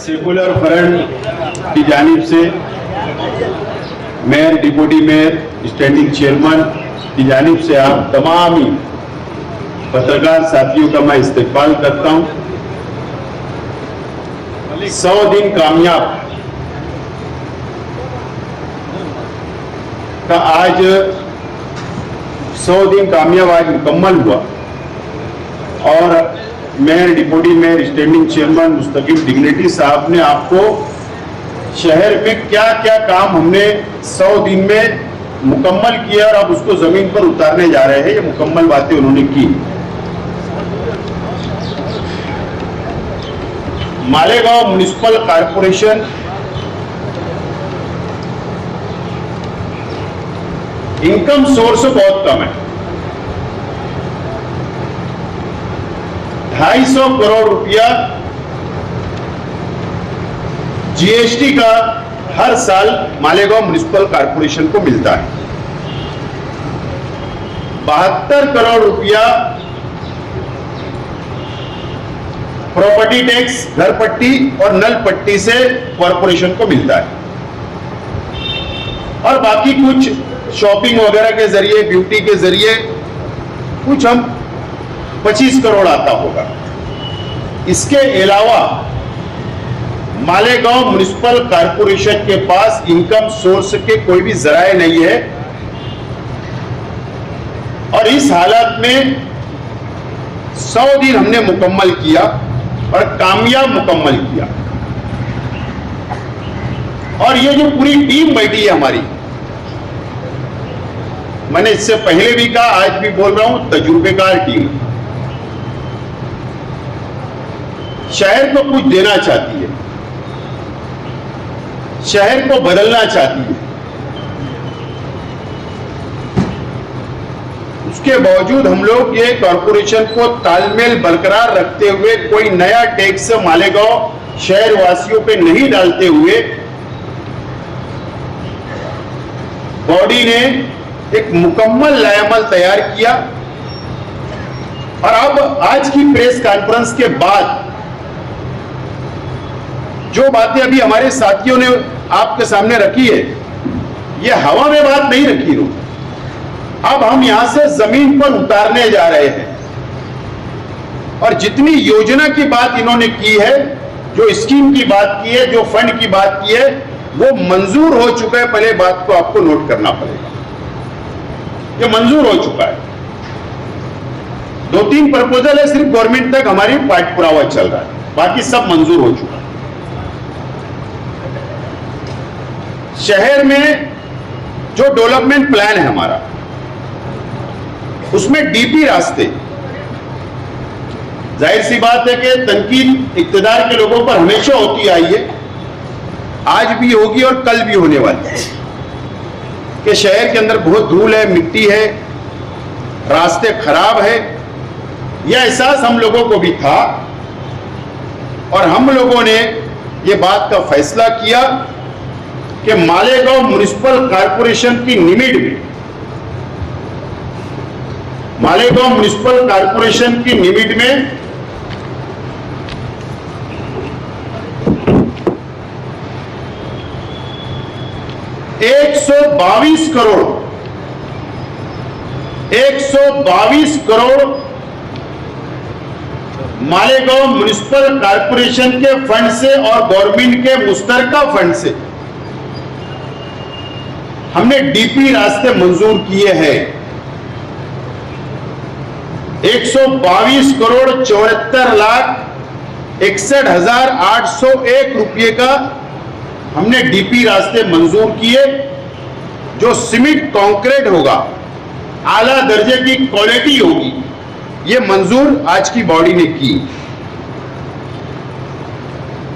Secular front की जानिब से mayor, deputy mayor, standing chairman की जानिब से आप तमाम ही पत्रकार साथियों का मैं इस्तेकबाल करता हूं। 100 दिन कामयाब का आज 100 दिन कामयाब आज मुकम्मल हुआ और mayor, deputy mayor, standing chairman, मुस्तकिल डिग्निटरी साहब ने आपको शहर में क्या क्या काम हमने 100 दिन में मुकम्मल किया और अब उसको जमीन पर उतारने जा रहे हैं, ये मुकम्मल बातें उन्होंने की। Malegaon municipal corporation income source बहुत कम है। 250 करोड़ रुपया जीएसटी का हर साल मालेगांव म्युनिसिपल कॉर्पोरेशन को मिलता है। 72 करोड़ रुपया प्रॉपर्टी टैक्स, घर पट्टी और नल पट्टी से कॉर्पोरेशन को मिलता है और बाकी कुछ शॉपिंग वगैरह के जरिए, ब्यूटी के जरिए कुछ हम 25 करोड़ आता होगा। इसके अलावा मालेगांव म्युनिसिपल कॉर्पोरेशन के पास इनकम सोर्स के कोई भी जराए नहीं है और इस हालत में 100 दिन हमने मुकम्मल किया और कामयाब मुकम्मल किया। और ये जो पूरी टीम बैठी है हमारी, मैंने इससे पहले भी कहा, आज भी बोल रहा हूं, तजुर्बेकार टीम शहर को कुछ देना चाहती है, शहर को बदलना चाहती है। उसके बावजूद हम लोग ये कॉर्पोरेशन को तालमेल बरकरार रखते हुए, कोई नया टैक्स मालेगांव शहर वासियों पे नहीं डालते हुए, बॉडी ने एक मुकम्मल लाएमल तैयार किया। और अब आज की प्रेस कॉन्फ्रेंस के बाद जो बातें अभी हमारे साथियों ने आपके सामने रखी है, ये हवा में बात नहीं रखी हो। अब हम यहां से जमीन पर उतारने जा रहे हैं और जितनी योजना की बात इन्होंने की है, जो स्कीम की बात की है, जो फंड की बात की है, वो मंजूर हो चुका है। पहले बात को आपको नोट करना पड़ेगा, ये मंजूर हो चुका है। 2-3 प्रपोजल है, सिर्फ गवर्नमेंट तक हमारी पाठ पुरावा चल रहा है, बाकी सब मंजूर हो चुका है। शहर में जो डेवलपमेंट प्लान है हमारा, उसमें डीपी रास्ते, जाहिर सी बात है कि तनकीद इक्तदार के लोगों पर हमेशा होती आई है, आज भी होगी और कल भी होने वाली है, कि शहर के अंदर बहुत धूल है, मिट्टी है, रास्ते खराब है। यह एहसास हम लोगों को भी था और हम लोगों ने यह बात का फैसला किया कि मालेगांव म्युनिसिपल कॉर्पोरेशन की लिमिट में, मालेगांव म्युनिसिपल कॉर्पोरेशन की लिमिट में 122 करोड़ मालेगांव म्युनिसिपल कॉर्पोरेशन के फंड से और गवर्नमेंट के मुश्तरका फंड से हमने डीपी रास्ते मंजूर किए हैं। 122 करोड़ 74,61,801 रुपये का हमने डीपी रास्ते मंजूर किए, जो सीमेंट कंक्रीट होगा, आला दर्जे की क्वालिटी होगी। ये मंजूर आज की बॉडी ने की।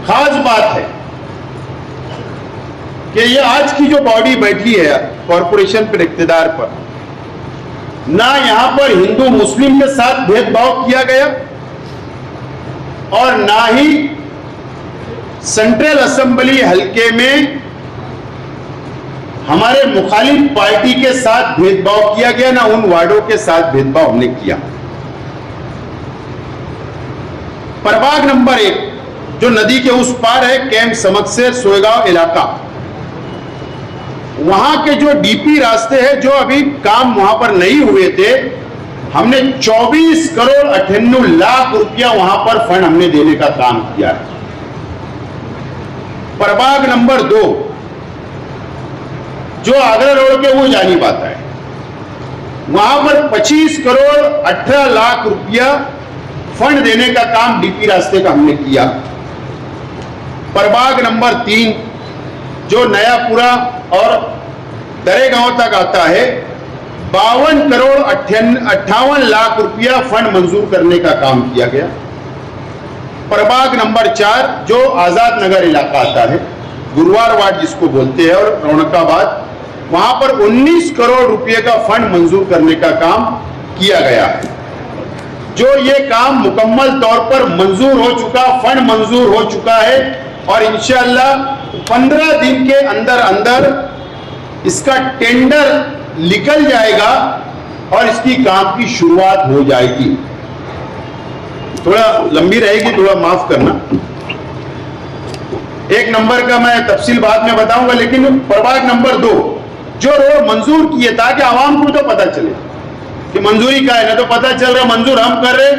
खास बात है कि ये आज की जो बॉडी बैठी है कॉर्पोरेशन पर इक्तदार पर, ना यहां पर हिंदू मुस्लिम के साथ भेदभाव किया गया और ना ही सेंट्रल असेंबली हलके में हमारे मुखालिफ पार्टी के साथ भेदभाव किया गया, ना उन वार्डों के साथ भेदभाव हमने किया। प्रभाग नंबर 1 जो नदी के उस पार है, कैंप समकसेर सोएगांव इलाका, वहां के जो डीपी रास्ते हैं, जो अभी काम वहां पर नहीं हुए थे, हमने 24 करोड़ 98 लाख रुपया वहां पर फंड हमने देने का काम किया है। प्रभाग नंबर 2 जो आगरा रोड के वो जानी पाता है, वहां पर 25 करोड़ 18 लाख रुपया फंड देने का काम डीपी रास्ते का हमने किया। प्रभाग नंबर 3 जो नयापुरा और दरेगांव तक आता है, 52 करोड़ 58 लाख रुपया फंड मंजूर करने का काम किया गया। प्रभाग नंबर 4 जो आजाद नगर इलाका आता है, गुरुवार वार्ड जिसको बोलते हैं, और रौनकाबाद, वहां पर 19 करोड़ रुपए का फंड मंजूर करने का काम किया गया है। जो ये काम मुकम्मल तौर पर मंजूर हो चुका, फंड मंजूर हो चुका है, और इंशाअल्लाह 15 दिन के अंदर अंदर इसका टेंडर निकल जाएगा और इसकी काम की शुरुआत हो जाएगी। थोड़ा लंबी रहेगी, थोड़ा माफ करना। एक नंबर का मैं तफसील बाद में बताऊंगा, लेकिन प्रभाग नंबर 2 जो रोड मंजूर किए, ताकि आवाम को तो पता चले कि मंजूरी का है, ना तो पता चल रहा मंजूर हम कर रहे,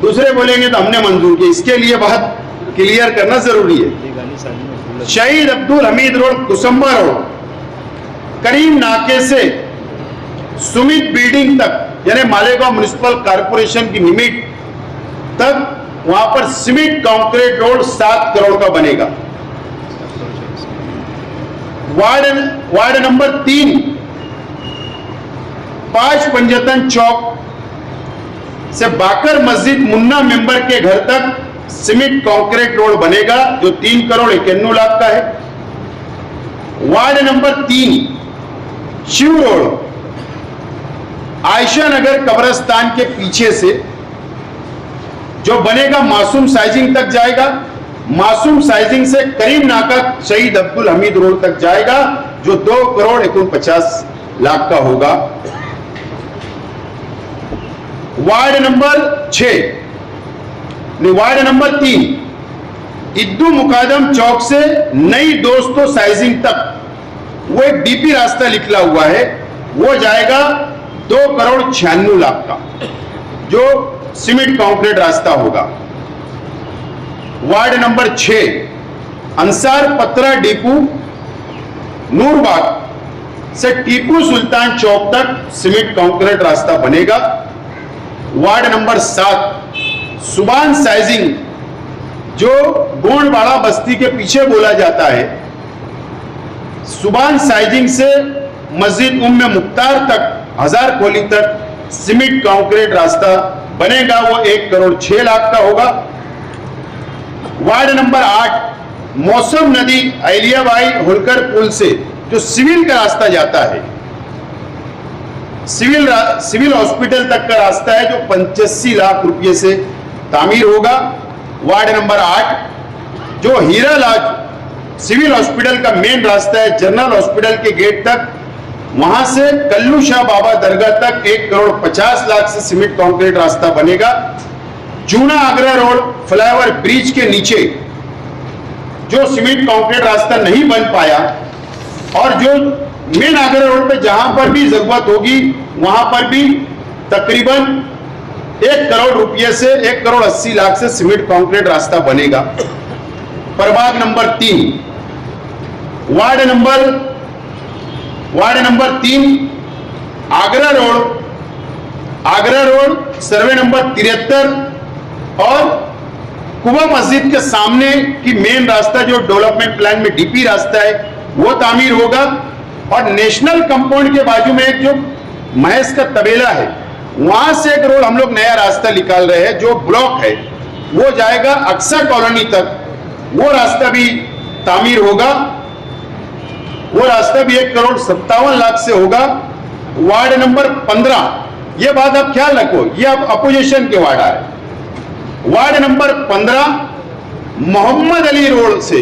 दूसरे बोलेंगे तो हमने मंजूर किया। इसके लिए बात क्लियर करना जरूरी है। शहीद अब्दुल हमीद रोड, कुसुम्बा रोड, करीम नाके से सुमित बिल्डिंग तक, यानी मालेगांव म्युनिसिपल कॉर्पोरेशन की लिमिट तक, वहां पर सीमेंट कंक्रीट रोड 7 करोड़ का बनेगा। वार्ड नंबर 3 5 पंजतन चौक से बाकर मस्जिद मुन्ना मेंबर के घर तक सीमेंट कंक्रीट रोड बनेगा, जो 3 करोड़ 91 लाख का है। Ward number 3 Shiv road, Ayesha Nagar कब्रिस्तान के पीछे से जो बनेगा, मासूम साइजिंग तक जाएगा, मासूम साइजिंग से करीम नाका शहीद अब्दुल हमीद रोड तक जाएगा, जो 2 करोड़ 49 लाख का होगा। वार्ड नंबर 6 वार्ड नंबर 3 इद्दू मुकादम चौक से नई दोस्तों साइजिंग तक, वो एक डीपी रास्ता निकला हुआ है, वो जाएगा 2 करोड़ 96 लाख का, जो सीमेंट कंक्रीट रास्ता होगा। वार्ड नंबर 6 अंसार पत्रा डिपू नूरबाग से टीपू सुल्तान चौक तक सीमेंट कंक्रीट रास्ता बनेगा। वार्ड नंबर 7 सुबान साइजिंग, जो गोंडवाड़ा बस्ती के पीछे बोला जाता है, सुबान साइजिंग से मस्जिद उम्मे मुख्तार तक, 1000 खोली तक सीमेंट कंक्रीट रास्ता बनेगा, वो 1 करोड़ 6 लाख का होगा। वार्ड नंबर 8 मौसम नदी अहलियाबाई होलकर पुल से जो सिविल का रास्ता जाता है, सिविल हॉस्पिटल तक का रास्ता है, जो 85 लाख रुपए से तामीर होगा। वार्ड नंबर 8 जो हीरा लाल सिविल हॉस्पिटल का मेन रास्ता है, जनरल हॉस्पिटल के गेट तक, वहां से कल्लू शाह बाबा दरगाह तक 1 करोड़ 50 लाख से सीमेंट कंक्रीट रास्ता बनेगा। जूना आगरा रोड फ्लाईओवर ब्रिज के नीचे जो सीमेंट कंक्रीट रास्ता नहीं बन पाया, और जो मेन आगरा रोड पे जहां पर भी जरूरत होगी वहां पर भी तकरीबन 1 करोड़ रुपये से 1 करोड़ 80 लाख से सीमेंट कंक्रीट रास्ता बनेगा। प्रभाग number 3 ward number 3 Agra road survey number 73 और कुबा मस्जिद के सामने की मेन रास्ता जो डेवलपमेंट प्लान में डीपी रास्ता है, वो तामीर होगा। और नेशनल कंपाउंड के बाजू में एक जो महेश का तबेला है, वहां से एक रोड हम लोग नया रास्ता निकाल रहे हैं, जो ब्लॉक है, वो जाएगा अक्सा कॉलोनी तक, वो रास्ता भी तामीर होगा। वो रास्ता भी 1 करोड़ 57 लाख से होगा। वार्ड नंबर 15, ये बात आप ख्याल रखो, ये अब अपोजिशन के वार्ड है। Ward number 15 Mohammad Ali road से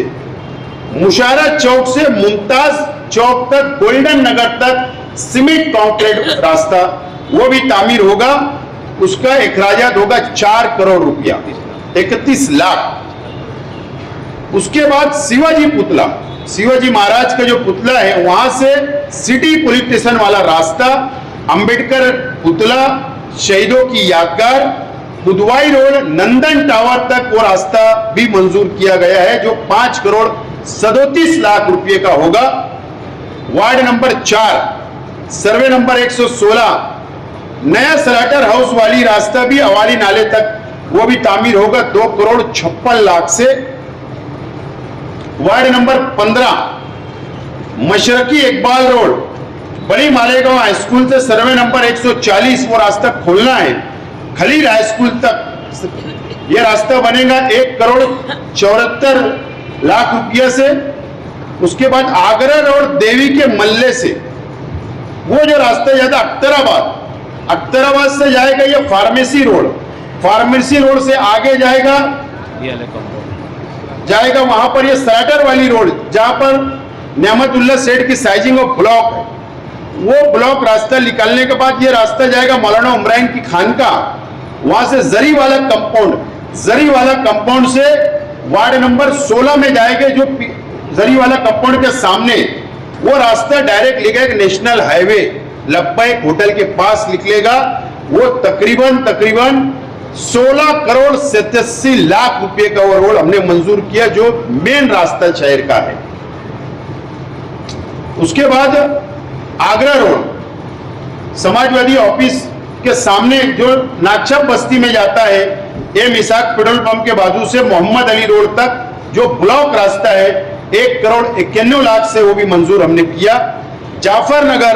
मुशारा चौक से मुमताज चौक तक, गोल्डन नगर तक सीमेंट कंक्रीट रास्ता, वो भी तामीर होगा। उसका इखराजात होगा 4 करोड़ रुपया, 31 लाख। उसके बाद शिवाजी पुतला, शिवाजी महाराज का जो पुतला है वहां से सिटी पुलिस स्टेशन वाला रास्ता, अंबेडकर पुतला, शहीदों की यादगार, बुधवाई रोड, नंदन टावर तक वो रास्ता भी मंजूर किया गया है जो 5 करोड़ 37 लाख रुपए का होगा। वार्ड नंबर 4 सर्वे नंबर 116 नया स्लाटर हाउस वाली रास्ता भी अवाली नाले तक वो भी तामीर होगा 2 करोड़ 56 लाख से। वार्ड नंबर 15 मशरकी इकबाल रोड, बड़ी मालेगांव हाई स्कूल से सर्वे नंबर 140 वो रास्ता खोलना है खलील हाई स्कूल तक। ये रास्ता बनेगा 1 करोड़ 74 लाख रुपया से। उसके बाद आगरा रोड देवी के मल्ले से वो जो रास्ता जाता अख्तराबाद से जाएगा ये फार्मेसी रोड से आगे जाएगा वहां पर ये स्लाटर वाली रोड जहां पर नेमतुल्ला सेठ की साइजिंग ऑफ ब्लॉक है, वो ब्लॉक रास्ता निकालने के बाद ये रास्ता जाएगा मौलाना उमरान की खानका, वहां से जरी वाला कंपाउंड से वार्ड नंबर 16 में जाएंगे जो जरी वाला कंपाउंड के सामने वो रास्ता डायरेक्ट लिखेगा नेशनल हाईवे लब्बैक होटल के पास निकलेगा। वो तकरीबन 16 करोड़ 87 लाख रुपए का वो रोड हमने मंजूर किया जो मेन रास्ता शहर का है। उसके बाद आगरा रोड समाजवादी ऑफिस के सामने जो नाक्षप बस्ती में जाता है एम इसाक पेट्रोल पंप के बाजू से मोहम्मद अली रोड तक जो ब्लॉक रास्ता है 1 करोड़ 91 लाख से वो भी मंजूर हमने किया। जाफर नगर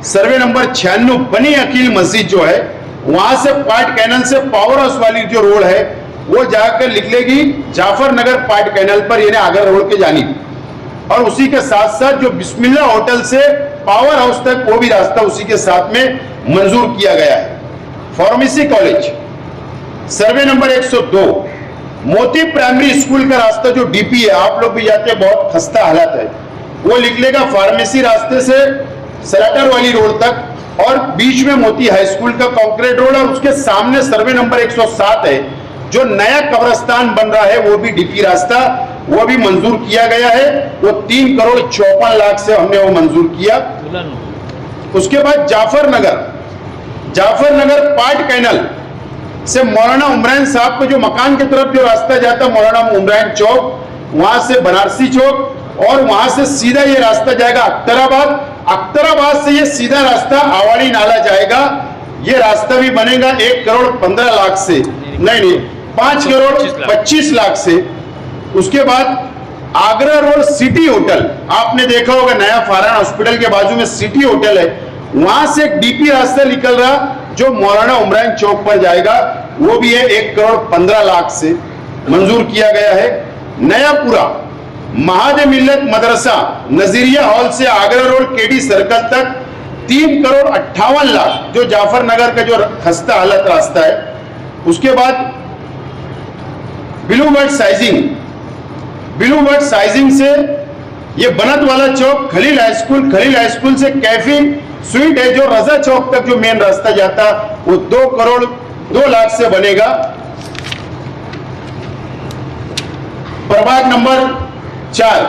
सर्वे नंबर 96 बनी अकील मस्जिद जो है वहां से पार्ट कैनल से पावर हाउस वाली जो रोड है वो जाकर निकलेगी जाफर नगर पार्ट कैनल पर यानी आगरा रोड के जानिब, और उसी के साथ साथ जो बिस्मिल्ला होटल से पावर हाउस तक वो भी रास्ता उसी के साथ में मंजूर किया गया है। फार्मेसी कॉलेज सर्वे नंबर 102 मोती प्राइमरी स्कूल का रास्ता जो डीपी है आप लोग भी जाते हैं, बहुत खस्ता हालत है, वो निकलेगा फार्मेसी रास्ते से सलाटर वाली रोड तक और बीच में मोती हाई स्कूल का कंक्रीट रोड, और उसके सामने सर्वे नंबर 107 है जो नया कब्रिस्तान बन रहा है वो भी डीपी रास्ता वो भी मंजूर किया गया है, वो 3 करोड़ 54 लाख से हमने वो मंजूर किया। उसके बाद जाफर नगर पार्ट कैनल से मौलाना उमरान साहब को जो मकान की तरफ जो रास्ता जाता मौलाना उमरान चौक, वहां से बनारसी चौक और वहां से सीधा ये रास्ता जाएगा अख्तराबाद से ये सीधा रास्ता आवाड़ी नाला जाएगा। ये रास्ता भी बनेगा 1 करोड़ 15 लाख से, नहीं 5 करोड़ 25 लाख से। उसके बाद आगरा रोड सिटी होटल आपने देखा होगा, नया फारान हॉस्पिटल के बाजू में सिटी होटल है, वहां से डीपी रास्ता निकल रहा जो मौलाना उमरान चौक पर जाएगा, वो भी है 1 करोड़ 15 लाख से मंजूर किया गया है। नया पूरा महादे मिल्लत मदरसा नजरिया हॉल से आगरा रोड केडी सर्कल तक 3 करोड़ 58 लाख जो जाफर नगर का जो खस्ता हालत रास्ता है। उसके बाद ब्लू बर्ड साइजिंग से ये बनत वाला चौक खलील हाई स्कूल से कैफी स्वीट है जो रजा चौक तक जो मेन रास्ता जाता वो 2 करोड़ 2 लाख से बनेगा। प्रभाग नंबर 4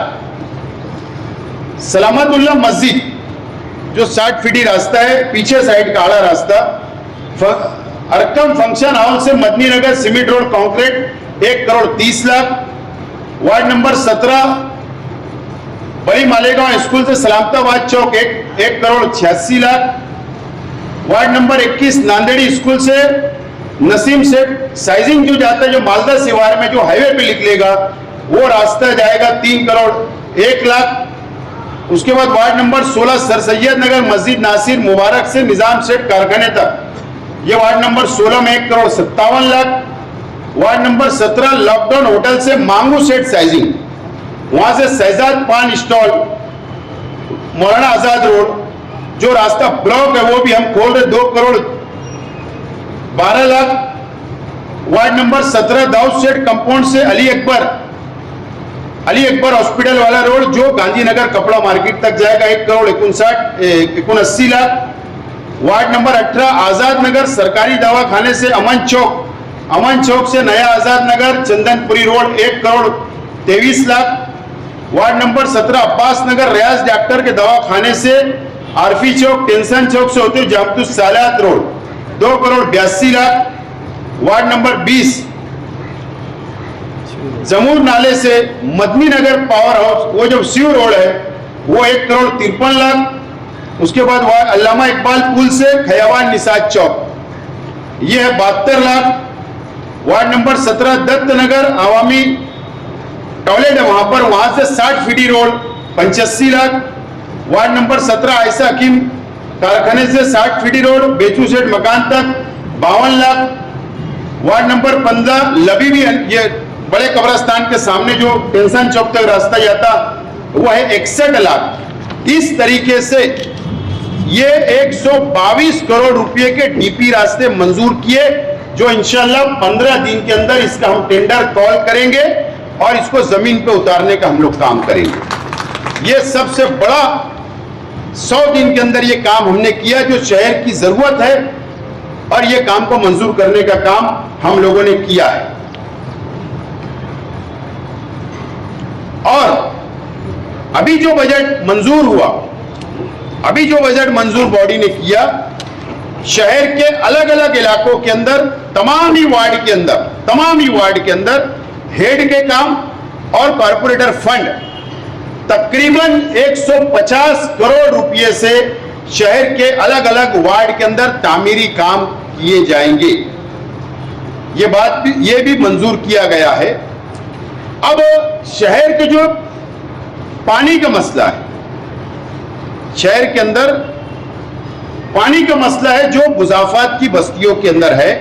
सलामतुल्लाह मस्जिद जो 60 फीटी रास्ता है, पीछे साइड का आड़ा रास्ता, अरकम फंक्शन हॉल से Madni Nagar cement road concrete 1 crore 30 lakh. Ward number 17 बड़ी मालेगांव स्कूल से Salamatabad Chowk 1 crore 86 lakh. Ward number 21 Nandedi school से नसीम सेठ साइजिंग जो जाता है जो मालदा सिवार में जो हाईवे पे निकलेगा वो रास्ता जाएगा 3 करोड़ 1 लाख। उसके बाद वार्ड नंबर 16 सर सैयद नगर मस्जिद नासिर मुबारक से निजाम सेठ कारखाने तक, ये वार्ड नंबर 16 में 1 crore 57 lakh. Ward number 17 lockdown hotel से मांगू सेठ साइजिंग, वहां से शहजाद पान स्टॉल मौलाना आजाद रोड जो रास्ता ब्लॉक है वो भी हम खोल रहे 2 crore 12 lakh. Ward number 17 Daud Seth compound से अली अकबर हॉस्पिटल वाला रोड जो गांधीनगर कपड़ा मार्केट तक जाएगा 1 करोड़ 79 लाख। वार्ड नंबर 18 आजाद नगर सरकारी दवाखाने से अमन चौक से नया Azad Nagar Chandanpuri road 1 crore 23 lakh. Ward number 17 Abbas Nagar Riyaz doctor के दवाखाने से आरफी चौक टेंशन चौक से होते हुए जामतू सालात road 2 crore 82 lakh. Ward number 20 जमूर नाले से मदनी नगर पावर हाउस वो जो शिव रोड है वो 1 करोड़ 53 लाख। उसके बाद वार्ड अल्लामा इकबाल पुल से खयावान निसाज चौक ये है 72 लाख। वार्ड नंबर 17 दत्त नगर आवामी टॉयलेट है वहां से 60 फीटी road 85 lakh. Ward number 17 Ayesha Hakim कारखाने से 60 फीटी रोड बेचू सेठ मकान तक 52 लाख। वार्ड नंबर 15 लबी भी ये बड़े कब्रिस्तान के सामने जो टेंशन चौक तक रास्ता जाता वो है 61 लाख। इस तरीके से ये 122 करोड़ रुपए के डीपी रास्ते मंजूर किए जो इंशाल्लाह 15 दिन के अंदर इसका हम टेंडर कॉल करेंगे और इसको जमीन पे उतारने का हम लोग काम करेंगे। ये सबसे बड़ा 100 दिन के अंदर ये काम हमने किया जो शहर की जरूरत है और ये काम को मंजूर करने का काम हम लोगों ने किया है। और अभी जो बजट मंजूर हुआ, अभी जो बजट मंजूर बॉडी ने किया, शहर के अलग अलग इलाकों के अंदर तमाम ही वार्ड के अंदर हेड के काम और कॉर्पोरेटर फंड तकरीबन 150 करोड़ रुपए से शहर के अलग अलग वार्ड के अंदर तामीरी काम किए जाएंगे। ये भी मंजूर किया गया है। अब शहर के जो पानी का मसला है, शहर के अंदर पानी का मसला है जो मुजाफात की बस्तियों के अंदर है।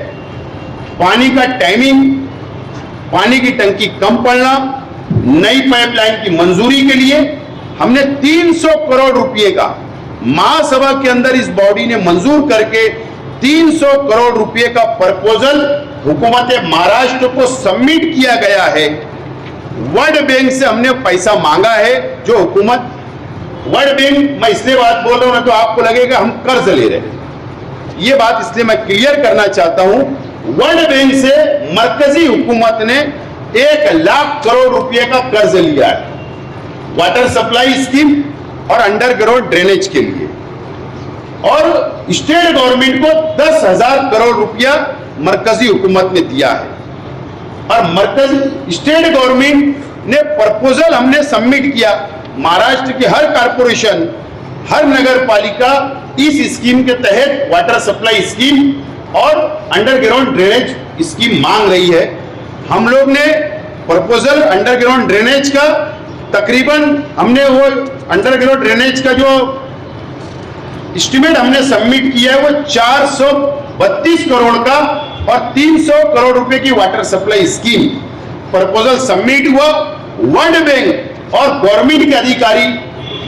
पानी का टाइमिंग, पानी की टंकी कम पड़ना, नई पाइपलाइन की मंजूरी के लिए हमने 300 करोड़ रुपए का महासभा के अंदर इस बॉडी ने मंजूर करके 300 करोड़ रुपए का प्रपोजल हुकूमत महाराष्ट्र को सबमिट किया गया है। वर्ल्ड बैंक से हमने पैसा मांगा है जो हुकूमत वर्ल्ड बैंक, मैं इसलिए बात बोल रहा हूं ना तो आपको लगेगा हम कर्ज ले रहे हैं। ये बात इसलिए मैं क्लियर करना चाहता हूं, वर्ल्ड बैंक से मरकजी हुकूमत ने 1 लाख करोड़ रुपए का कर्ज लिया है वाटर सप्लाई स्कीम और अंडरग्राउंड ड्रेनेज के लिए, और स्टेट गवर्नमेंट को 10,000 करोड़ रुपया मरकजी हुकूमत ने दिया है। और मरकजी स्टेट गवर्नमेंट ने प्रपोजल हमने सबमिट किया, महाराष्ट्र के हर कारपोरेशन, हर नगर पालिका इस स्कीम के तहत वाटर सप्लाई स्कीम और अंडरग्राउंड ड्रेनेज स्कीम मांग रही है। हम लोग ने प्रपोजल अंडरग्राउंड ड्रेनेज का तकरीबन हमने वो अंडरग्राउंड ड्रेनेज का जो एस्टिमेट हमने सबमिट किया है वो 432 करोड़ का और 300 करोड़ रुपए की water supply scheme proposal submit हुआ। वर्ल्ड बैंक और गवर्नमेंट के अधिकारी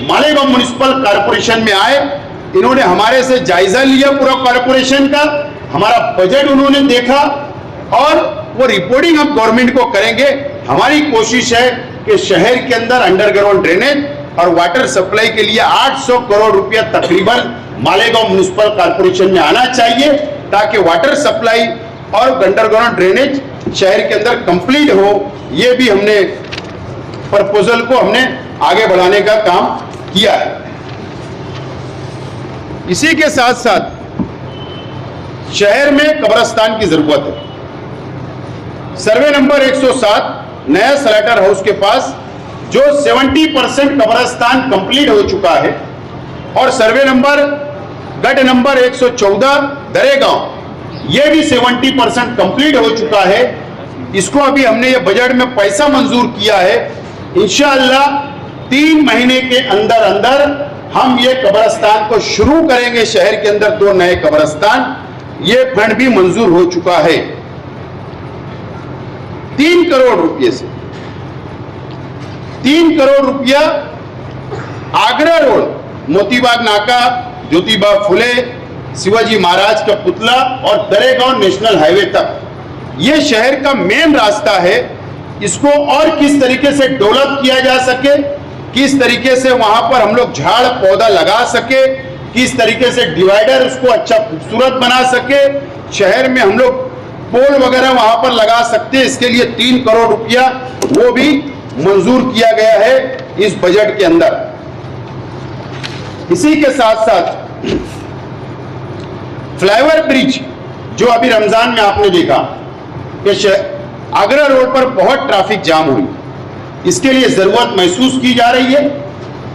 मालेगांव म्युनिसिपल कॉर्पोरेशन में आए, इन्होंने हमारे से जायजा लिया पूरा कॉर्पोरेशन का, हमारा बजट उन्होंने देखा और वो रिपोर्टिंग हम गवर्नमेंट को करेंगे। हमारी कोशिश है कि शहर के अंदर अंडरग्राउंड ड्रेनेज और वाटर सप्लाई के लिए 800 करोड़ रुपया तकरीबन मालेगांव म्युनिसिपल कॉर्पोरेशन में आना चाहिए ताकि वाटर सप्लाई और अंडरग्राउंड ड्रेनेज शहर के अंदर कंप्लीट हो। ये भी हमने प्रपोजल को हमने आगे बढ़ाने का काम किया है। इसी के साथ साथ शहर में कब्रिस्तान की जरूरत है। सर्वे नंबर 107 नया स्लैटर हाउस के पास जो 70% कब्रिस्तान कंप्लीट हो चुका है और सर्वे नंबर गट नंबर 114 दरेगांव ये भी 70% कंप्लीट हो चुका है। इसको अभी हमने ये बजट में पैसा मंजूर किया है। इंशाअल्लाह 3 महीने के अंदर अंदर हम ये कब्रिस्तान को शुरू करेंगे। शहर के अंदर 2 नए कब्रिस्तान, ये फंड भी मंजूर हो चुका है 3 करोड़ रुपए से। 3 करोड़ रुपया आगरा रोड, मोतीबाग नाका, ज्योतिबा फुले, शिवाजी महाराज का पुतला और दरेगांव नेशनल हाईवे तक, ये शहर का मेन रास्ता है। इसको और किस तरीके से डेवलप किया जा सके, किस तरीके से वहां पर हम लोग झाड़ पौधा लगा सके, किस तरीके से डिवाइडर उसको अच्छा खूबसूरत बना सके, शहर में हम लोग पोल वगैरह वहां पर लगा सकते हैं। इसके लिए 3 करोड़ रुपया वो भी मंजूर किया गया है इस बजट के अंदर। इसी के साथ साथ फ्लाईओवर ब्रिज जो अभी रमजान में आपने देखा कि आगरा रोड पर बहुत ट्रैफिक जाम हुई, इसके लिए जरूरत महसूस की जा रही है।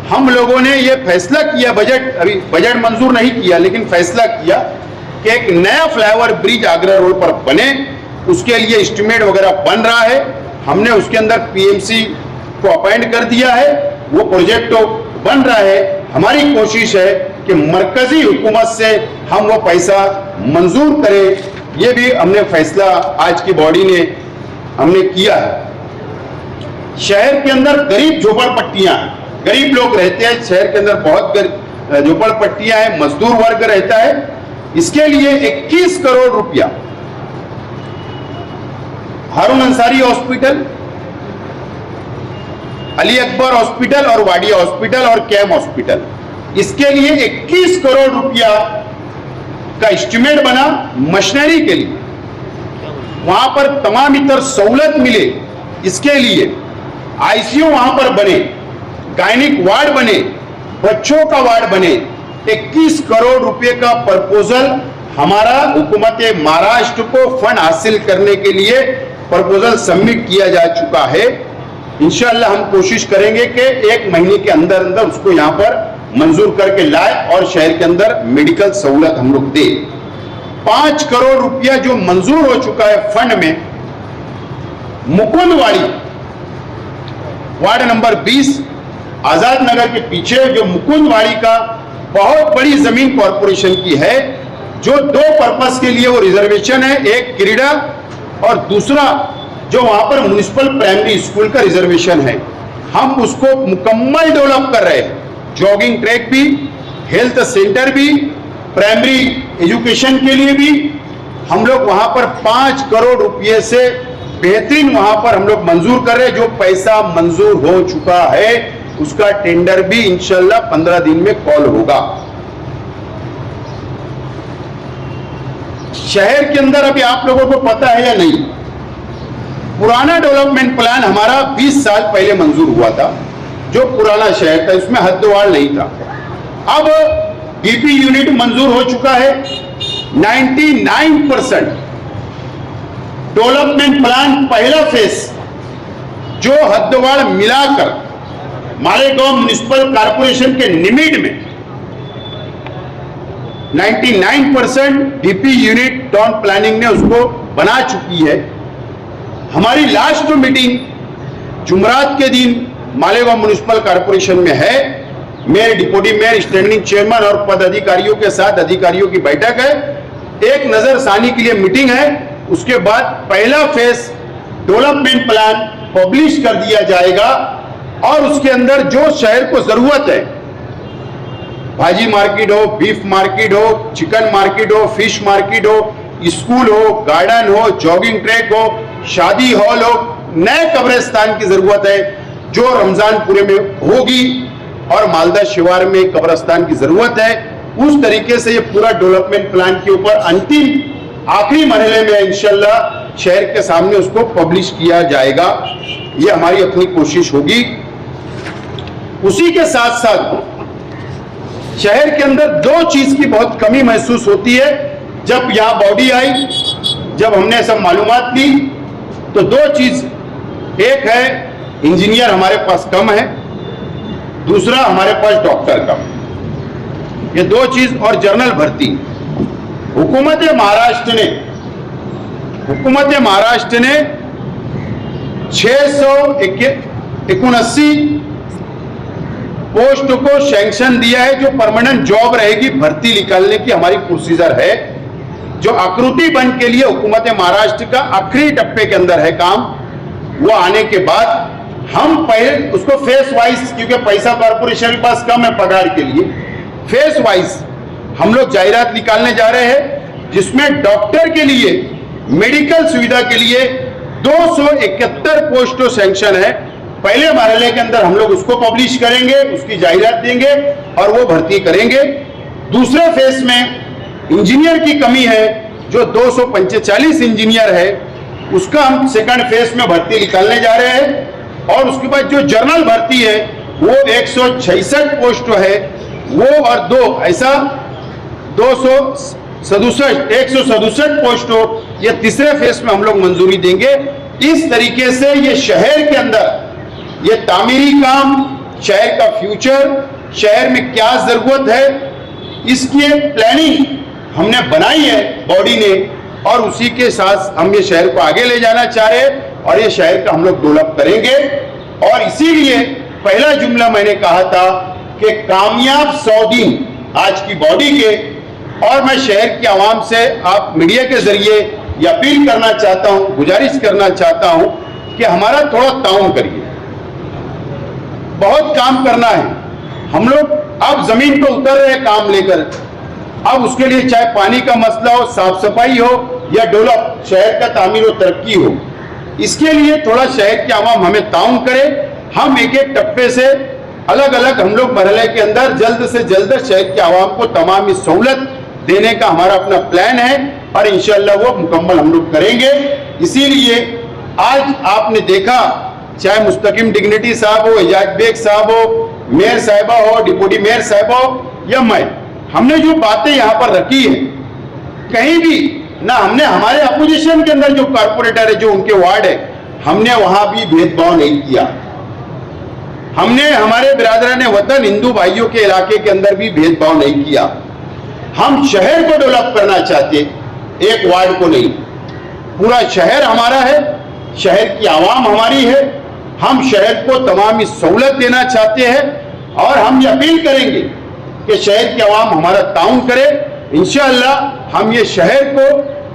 हम लोगों ने यह फैसला किया, अभी बजट मंजूर नहीं किया, लेकिन फैसला किया कि एक नया फ्लाईओवर ब्रिज आगरा रोड पर बने। उसके लिए एस्टिमेट वगैरह बन रहा है। हमने उसके अंदर पीएमसी को अपॉइंट कर दिया है, वो प्रोजेक्ट तो बन रहा है। हमारी कोशिश है कि मरकजी हुकूमत से हम वो पैसा मंजूर करें। ये भी हमने फैसला आज की बॉडी ने हमने किया है। शहर के अंदर गरीब झोपड़पट्टियां, गरीब लोग रहते हैं शहर के अंदर, बहुत झोपड़पट्टियां हैं, मजदूर वर्ग रहता है। इसके लिए 21 करोड़ रुपया हारून अंसारी हॉस्पिटल, अली अकबर हॉस्पिटल और वाडिया हॉस्पिटल और कैम हॉस्पिटल, इसके लिए 21 करोड़ रुपया का एस्टिमेट बना मशीनरी के लिए। वहां पर तमाम इतर सहूलत मिले, इसके लिए आईसीयू वहां पर बने, गायनिक वार्ड बने, बच्चों का वार्ड बने। 21 करोड़ रुपए का प्रपोजल हमारा हुकूमत महाराष्ट्र को फंड हासिल करने के लिए प्रपोजल सबमिट किया जा चुका है। इंशाअल्लाह हम कोशिश करेंगे कि 1 महीने के अंदर अंदर उसको यहां पर मंजूर करके लाए और शहर के अंदर मेडिकल सहूलत हम लोग दे। 5 करोड़ रुपया जो मंजूर हो चुका है फंड में, मुकुंदवाड़ी वार्ड नंबर 20 आजाद नगर के पीछे जो मुकुंदवाड़ी का बहुत बड़ी जमीन कॉरपोरेशन की है, जो 2 पर्पस के लिए वो रिजर्वेशन है, एक क्रीड़ा और दूसरा जो वहां पर म्युनिसिपल प्राइमरी स्कूल का रिजर्वेशन है। हम उसको मुकम्मल डेवलप कर रहे हैं, जॉगिंग ट्रैक भी, हेल्थ सेंटर भी, प्राइमरी एजुकेशन के लिए भी। हम लोग वहां पर 5 करोड़ रुपए से बेहतरीन वहां पर हम लोग मंजूर कर रहे हैं। जो पैसा मंजूर हो चुका है उसका टेंडर भी इंशाल्लाह 15 दिन में कॉल होगा। शहर के अंदर अभी आप लोगों को पता है या नहीं, पुराना डेवलपमेंट प्लान हमारा 20 साल पहले मंजूर हुआ था। जो पुराना शहर था उसमें हद्दवाड़ नहीं था। अब डीपी यूनिट मंजूर हो चुका है। 99% डेवलपमेंट प्लान पहला फेज जो हद्दवाड़ मिलाकर मालेगांव म्युनिसिपल कॉर्पोरेशन के निमिट में 99% डीपी यूनिट टाउन प्लानिंग ने उसको बना चुकी है। हमारी लास्ट मीटिंग जुमरात के दिन मालेगांव म्युनिसिपल कॉर्पोरेशन में है। Mayor, deputy mayor, standing chairman और पदाधिकारियों के साथ अधिकारियों की बैठक है। एक नजरसानी के लिए मीटिंग है। उसके बाद पहला फेज डेवलपमेंट प्लान पब्लिश कर दिया जाएगा और उसके अंदर जो शहर को जरूरत है, भाजी मार्केट हो, बीफ मार्केट हो, चिकन मार्केट हो, फिश मार्केट हो, स्कूल हो, गार्डन हो, जॉगिंग ट्रैक हो, शादी हॉल हो, नए कब्रिस्तान की जरूरत है जो रमजानपुरे में होगी और मालदा शिवार में कब्रिस्तान की जरूरत है। उस तरीके से ये पूरा डेवलपमेंट प्लान के ऊपर अंतिम आखिरी मरहले में इंशाल्लाह शहर के सामने उसको पब्लिश किया जाएगा। ये हमारी अपनी कोशिश होगी। उसी के साथ साथ शहर के अंदर 2 चीज की बहुत कमी महसूस होती है। जब यहां बॉडी आई, जब हमने सब मालूमात ली, तो 2 चीज, एक है इंजीनियर हमारे पास कम है, दूसरा हमारे पास डॉक्टर कम है। ये 2 चीज और जनरल भर्ती। हुकूमत महाराष्ट्र ने 679 पोस्ट को सैंक्शन दिया है जो परमानेंट जॉब रहेगी। भर्ती निकालने की हमारी प्रोसीजर है, जो आकृति बन के लिए हुकूमत महाराष्ट्र का आखिरी टप्पे के अंदर है काम। वो आने के बाद हम पहले उसको फेस वाइज, क्योंकि पैसा कॉर्पोरेशन के पास कम है पगार के लिए, फेस वाइज हम लोग जाहिरात निकालने जा रहे हैं, जिसमें डॉक्टर के लिए, मेडिकल सुविधा के लिए 271 पोस्टों सैंक्शन है। पहले मरहले के अंदर हम लोग उसको पब्लिश करेंगे, उसकी जाहिरात देंगे और वो भर्ती करेंगे। दूसरे फेज में इंजीनियर की कमी है, जो 245 इंजीनियर है, उसका हम सेकंड फेज में भर्ती निकालने जा रहे हैं। और उसके बाद जो जनरल भर्ती है वो 166 पोस्ट है वो, और 167 पोस्ट हो, ये तीसरे फेज में हम लोग मंजूरी देंगे। इस तरीके से ये शहर के अंदर ये तामीरी काम, शहर का फ्यूचर, शहर में क्या जरूरत है, इसकी एक प्लानिंग हमने बनाई है बॉडी ने, और उसी के साथ हम ये शहर को आगे ले जाना चाह रहे हैं और ये शहर का हम लोग डेवलप करेंगे। और इसीलिए पहला जुमला मैंने कहा था कि कामयाब 100 दिन आज की बॉडी के, और मैं शहर की आवाम से, आप मीडिया के जरिए ये अपील करना चाहता हूं, गुजारिश करना चाहता हूं कि हमारा थोड़ा ताउन करिए। बहुत काम करना है, हम लोग अब जमीन पर उतर रहे हैं काम लेकर। अब उसके लिए चाहे पानी का मसला हो, साफ सफाई हो या डेवलप शहर का तामीर और तरक्की हो, इसके लिए थोड़ा शहर की आवाम हमें ताउन करे। हम एक एक टप्पे से अलग अलग हम लोग मरहले के अंदर जल्द से जल्द शहर की आवाम को तमाम सहूलत देने का हमारा अपना प्लान है और इंशाअल्लाह वो मुकम्मल हम लोग करेंगे। इसीलिए आज आपने देखा, चाहे मुस्तकिम डिग्निटी साहब हो, एजाज बेग साहब हो, मेयर साहिबा हो, डिप्टी मेयर साहिबा हो या मैं, हमने जो बातें यहाँ पर रखी है, कहीं भी ना हमने हमारे अपोजिशन के अंदर जो कारपोरेटर है, जो उनके वार्ड है, हमने वहां भी भेदभाव नहीं किया। हमने हमारे बिरादरान वतन हिंदू भाइयों के इलाके के अंदर भी भेदभाव नहीं किया। हम शहर को डेवलप करना चाहते, एक वार्ड को नहीं। पूरा शहर हमारा है, शहर की आवाम हमारी है, हम शहर को तमाम सहूलत देना चाहते हैं और हम ये अपील करेंगे कि शहर की आवाम हमारा ताउन करे। इंशाअल्लाह हम ये शहर को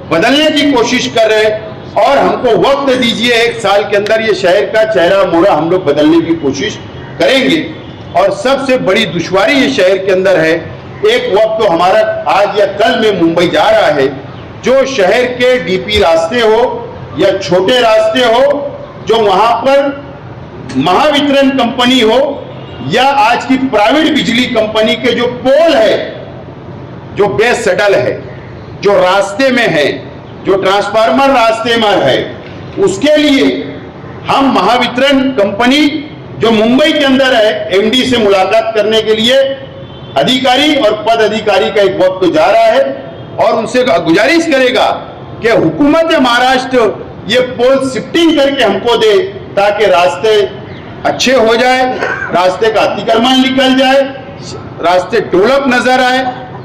बदलने की कोशिश कर रहे हैं और हमको वक्त दीजिए, 1 साल के अंदर ये शहर का चेहरा मोहरा हम लोग बदलने की कोशिश करेंगे। और सबसे बड़ी दुश्वारी ये शहर के अंदर है, एक वक्त तो हमारा आज या कल में मुंबई जा रहा है, जो शहर के डीपी रास्ते हो या छोटे रास्ते हो, जो वहां पर महावितरण कंपनी हो या आज की प्राइवेट बिजली कंपनी के जो पोल है, जो बेस सडल है, जो रास्ते में है, जो ट्रांसफार्मर रास्ते में है, उसके लिए हम महावितरण कंपनी जो मुंबई के अंदर है, एमडी से मुलाकात करने के लिए अधिकारी और पद अधिकारी का एक वक्त जा रहा है और उनसे गुजारिश करेगा कि हुकूमत महाराष्ट्र ये पोल शिफ्टिंग करके हमको दे, ताकि रास्ते अच्छे हो जाए, रास्ते का अतिक्रमण निकल जाए, रास्ते डेवलप नजर आए,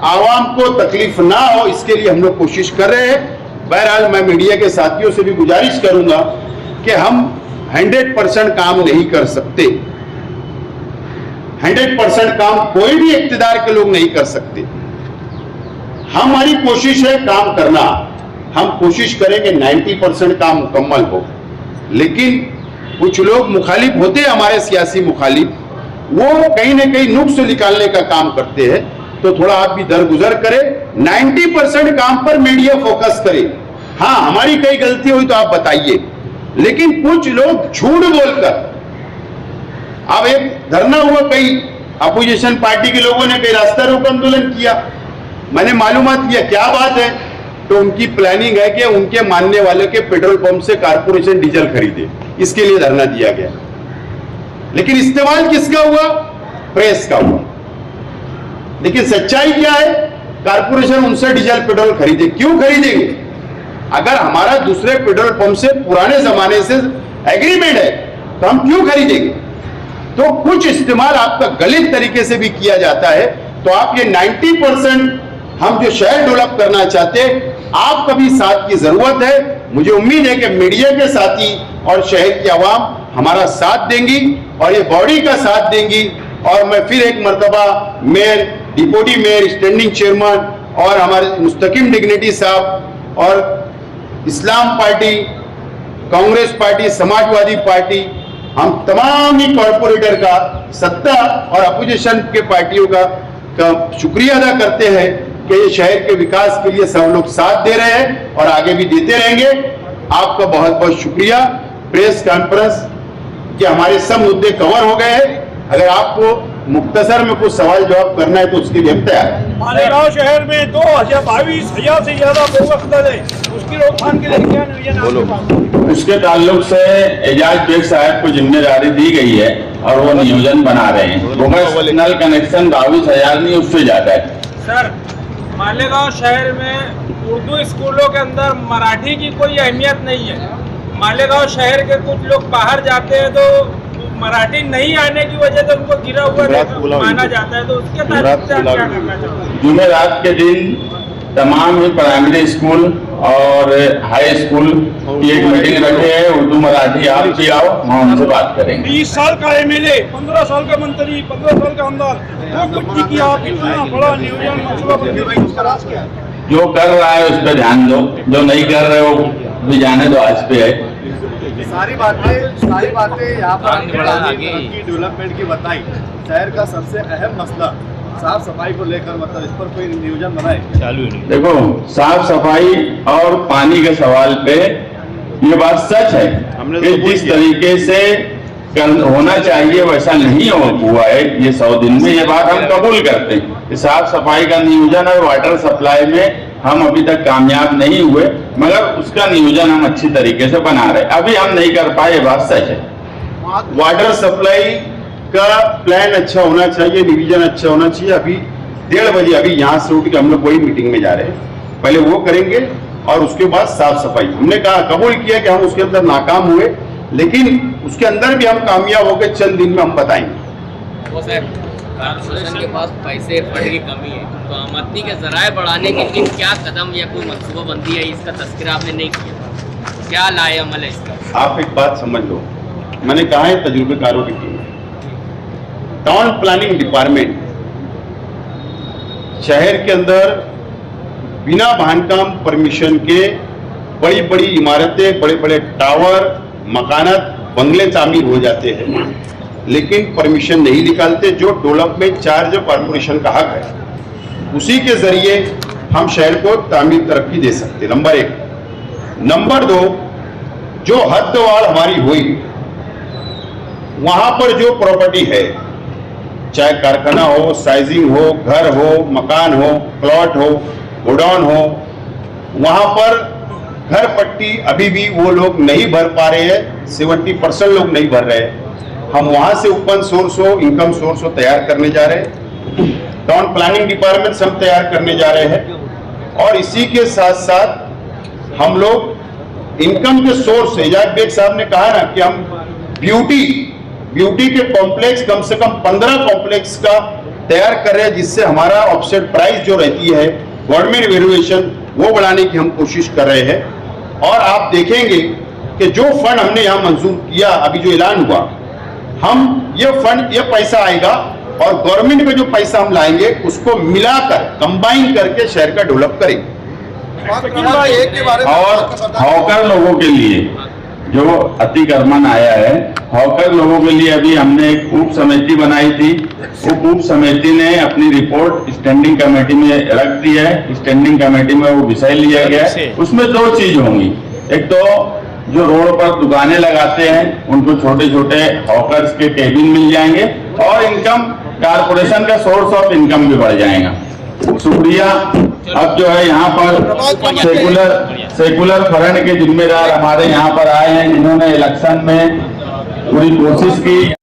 आवाम को तकलीफ ना हो, इसके लिए हम लोग कोशिश कर रहे हैं। बहरहाल मैं मीडिया के साथियों से भी गुजारिश करूंगा कि हम 100% काम नहीं कर सकते, 100% काम कोई भी इख्तिदार के लोग नहीं कर सकते। हमारी कोशिश है काम करना, हम कोशिश करेंगे 90% काम मुकम्मल हो। लेकिन कुछ लोग मुखालिफ होते हैं, हमारे सियासी मुखालिफ, वो कहीं ना कहीं नुक्स निकालने का काम करते हैं, तो थोड़ा आप भी दरगुजर करें। 90% काम पर मीडिया फोकस करे। हाँ, हमारी कई गलती हुई तो आप बताइए, लेकिन कुछ लोग झूठ बोलकर, अब एक धरना हुआ, कई अपोजिशन पार्टी के लोगों ने कई रास्ता रोको आंदोलन किया, मैंने मालूमात किया क्या बात है, तो उनकी प्लानिंग है कि उनके मानने वाले के पेट्रोल पंप से कारपोरेशन डीजल खरीदे, इसके लिए धरना दिया गया। लेकिन इस्तेमाल किसका हुआ? प्रेस का हुआ। लेकिन सच्चाई क्या है? कारपोरेशन उनसे डीजल पेट्रोल खरीदे। क्यों खरीदेंगे? अगर हमारा दूसरे पेट्रोल पंप से पुराने जमाने से एग्रीमेंट है तो हम क्यों खरीदेंगे? तो कुछ इस्तेमाल आपका गलत तरीके से भी किया जाता है। तो आप ये 90% हम जो शहर डेवलप करना चाहते हैं, आपका भी साथ की जरूरत है। मुझे उम्मीद है कि मीडिया के साथी और शहर की आवाम हमारा साथ देंगी और ये बॉडी का साथ देंगी। और मैं फिर एक मर्तबा mayor, deputy mayor, standing chairman और हमारे मुस्तकिम डिग्निटी साहब और Islam party, Congress party, Samajwadi party, हम तमाम ही कॉर्पोरेटर का, सत्ता और अपोजिशन के पार्टियों का शुक्रिया अदा करते हैं कि ये शहर के विकास के लिए सब लोग साथ दे रहे हैं और आगे भी देते रहेंगे। आपका बहुत बहुत शुक्रिया। प्रेस कॉन्फ्रेंस के हमारे सब मुद्दे कवर हो गए हैं। अगर आपको मुख्तसर में कुछ सवाल जवाब करना है तो उसके लिए हम तैयार हैं। मालेगांव शहर में 22,000 से ज्यादा बहुवक्तल है, उसकी रोकथाम के लिए क्या नियोजन आपके पास? उसके ताल्लुक से एजाज बेग साहब को जिम्मेदारी दी गई है और वो नियोजन बना रहे हैं। बोगस नल कनेक्शन 22,000 नहीं, उससे ज्यादा है। सर, मालेगांव शहर में उर्दू स्कूलों के अंदर मराठी की कोई अहमियत नहीं है। मालेगांव शहर के कुछ लोग बाहर जाते हैं तो मराठी नहीं आने की वजह से उनको गिरा हुआ माना जाता है, तो उसके ताल्लुक से आप क्या करना चाहते हैं? जुमेरात के दिन तमाम ही प्राइमरी स्कूल और हाई स्कूल की एक मीटिंग रखे हैं। उर्दू मराठी आप भी आओ, हम उनसे बात करेंगे। 20 साल का एमएलए, 15 साल का मंत्री, 15 साल का आमदार, वो कुछ नहीं किया, आप इतना बड़ा नियोजन मनसूबा उसका राज क्या है? जो कर रहा है उस पर ध्यान दो, जो नहीं कर रहे हो भी जाने दो, आज पे है। सारी बातें यहाँ पर की डेवलपमेंट की बताई। शहर का सबसे अहम मसला साफ सफाई को लेकर, मतलब इस पर कोई नियोजन बनाए? देखो, साफ सफाई और पानी के सवाल पे ये बात सच है कि जिस तरीके से होना चाहिए वैसा नहीं हुआ है ये 100 दिन में, ये बात हम कबूल करते हैं कि साफ सफाई का नियोजन और वाटर सप्लाई में हम अभी तक कामयाब नहीं हुए, मगर उसका नियोजन हम अच्छी तरीके से बना रहे। अभी हम नहीं कर पाए, ये बात सच है। वाटर सप्लाई का प्लान अच्छा होना चाहिए, डिवीजन अच्छा होना चाहिए। अभी 1:30 बजे अभी यहाँ से उठ के हम लोग वही मीटिंग में जा रहे हैं, पहले वो करेंगे और उसके बाद साफ सफाई। हमने कहा, कबूल किया कि हम उसके अंदर नाकाम हुए, लेकिन उसके अंदर भी हम कामयाब होकर चंद दिन में हम बताएंगे। वो सर, कॉर्पोरेशन के पास पैसे फंड की कमी है, तो आमदनी के जराये बढ़ाने के लिए क्या कदम या कोई मनसूबाबंदी है, इसका तस्करा आपने नहीं किया, क्या लाए अमल है इसका? आप एक बात समझ लो, मैंने कहा है तजुर्बेकारों की टीम, टाउन प्लानिंग डिपार्टमेंट शहर के अंदर बिना बांधकाम परमिशन के बड़ी बड़ी इमारतें, बड़े बड़े टावर, मकानात, बंगले तामीर हो जाते हैं, लेकिन परमिशन नहीं निकालते। जो डेवलपमेंट चार्ज कॉर्पोरेशन का हक है, उसी के जरिए हम शहर को तामीर तरक्की दे सकते। नंबर 1। नंबर 2, जो हदवाड़ हमारी हुई, वहां पर जो प्रॉपर्टी है, चाहे कारखाना हो, साइजिंग हो, घर हो, मकान हो, प्लॉट हो, गोडाउन हो, वहां पर घर पट्टी अभी भी वो लोग नहीं भर पा रहे हैं। 70% लोग नहीं भर रहे हैं। हम वहां से ओपन सोर्स हो, इनकम सोर्स हो तैयार करने जा रहे हैं। टाउन प्लानिंग डिपार्टमेंट से हम तैयार करने जा रहे हैं और इसी के साथ साथ हम लोग इनकम के सोर्स, एजाज बेग साहब ने कहा ना कि हम ब्यूटी के कॉम्प्लेक्स कम से कम 15 कॉम्प्लेक्स का तैयार कर रहे हैं, जिससे हमारा ऑफसेट प्राइस जो रहती है गवर्नमेंट वैल्यूएशन, वो बढ़ाने की हम कोशिश कर रहे हैं। और आप देखेंगे कि जो फंड हमने यहाँ मंजूर किया, अभी जो ऐलान हुआ, हम ये फंड, ये पैसा आएगा और गवर्नमेंट में जो पैसा हम लाएंगे उसको मिलाकर, कंबाइन करके शहर का डेवलप करेंगे। और हॉकर लोगों के लिए जो अतिक्रमण आया है, हॉकर लोगों के लिए अभी हमने एक उप समिति बनाई थी। उप समिति ने अपनी रिपोर्ट स्टैंडिंग कमेटी में रख दी है। स्टैंडिंग कमेटी में वो विषय लिया गया है। उसमें 2 चीज होंगी। एक तो जो रोड पर दुकानें लगाते हैं उनको छोटे छोटे हॉकर्स के केबिन मिल जाएंगे और इनकम, कारपोरेशन का सोर्स ऑफ इनकम भी बढ़ जाएगा। शुक्रिया। अब जो है यहाँ पर सेकुलर फ्रंट के जिम्मेदार हमारे यहाँ पर आए हैं, जिन्होंने इलेक्शन में पूरी कोशिश की।